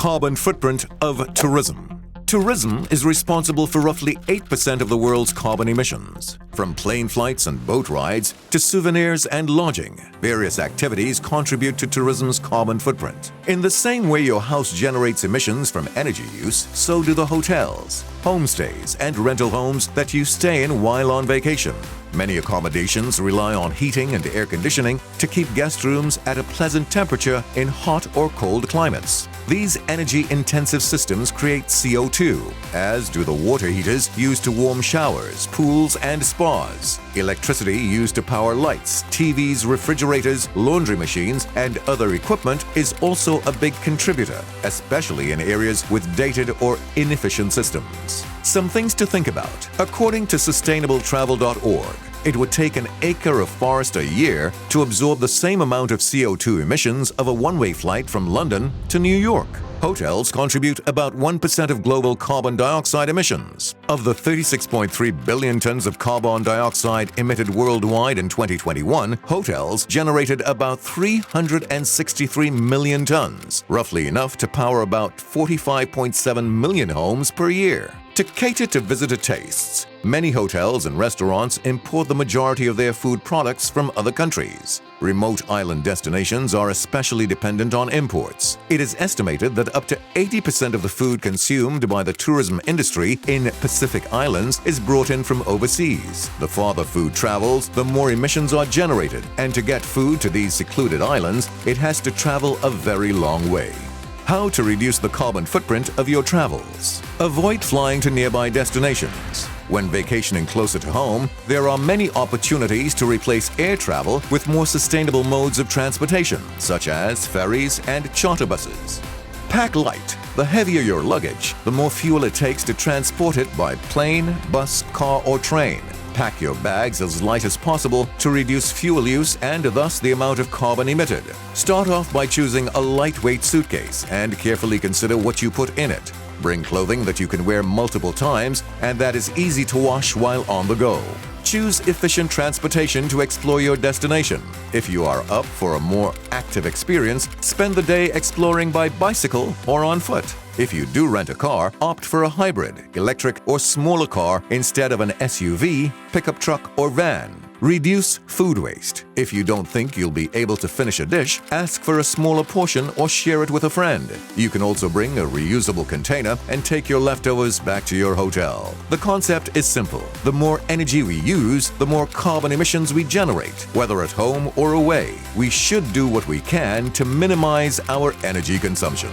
carbon footprint of tourism. Tourism is responsible for roughly 8% of the world's carbon emissions. From plane flights and boat rides to souvenirs and lodging, various activities contribute to tourism's carbon footprint. In the same way your house generates emissions from energy use, so do the hotels, homestays, and rental homes that you stay in while on vacation. Many accommodations rely on heating and air conditioning to keep guest rooms at a pleasant temperature in hot or cold climates. These energy-intensive systems create CO2, as do the water heaters used to warm showers, pools, and spas. Electricity used to power lights, TVs, refrigerators, laundry machines, and other equipment is also a big contributor, especially in areas with dated or inefficient systems. Some things to think about. According to sustainabletravel.org, it would take an acre of forest a year to absorb the same amount of CO2 emissions of a one-way flight from London to New York. Hotels contribute about 1% of global carbon dioxide emissions. Of the 36.3 billion tons of carbon dioxide emitted worldwide in 2021, hotels generated about 363 million tons, roughly enough to power about 45.7 million homes per year. To cater to visitor tastes, many hotels and restaurants import the majority of their food products from other countries. Remote island destinations are especially dependent on imports. It is estimated that up to 80% of the food consumed by the tourism industry in Pacific Islands is brought in from overseas. The farther food travels, the more emissions are generated, and to get food to these secluded islands, it has to travel a very long way. How to reduce the carbon footprint of your travels. Avoid flying to nearby destinations. When vacationing closer to home, there are many opportunities to replace air travel with more sustainable modes of transportation, such as ferries and charter buses. Pack light. The heavier your luggage, the more fuel it takes to transport it by plane, bus, car, or train. Pack your bags as light as possible to reduce fuel use and thus the amount of carbon emitted. Start off by choosing a lightweight suitcase and carefully consider what you put in it. Bring clothing that you can wear multiple times and that is easy to wash while on the go. Choose efficient transportation to explore your destination. If you are up for a more active experience, spend the day exploring by bicycle or on foot. If you do rent a car, opt for a hybrid, electric, or smaller car instead of an SUV, pickup truck, or van. Reduce food waste. If you don't think you'll be able to finish a dish, ask for a smaller portion or share it with a friend. You can also bring a reusable container and take your leftovers back to your hotel. The concept is simple. The more energy we use, the more carbon emissions we generate. Whether at home or away, we should do what we can to minimize our energy consumption.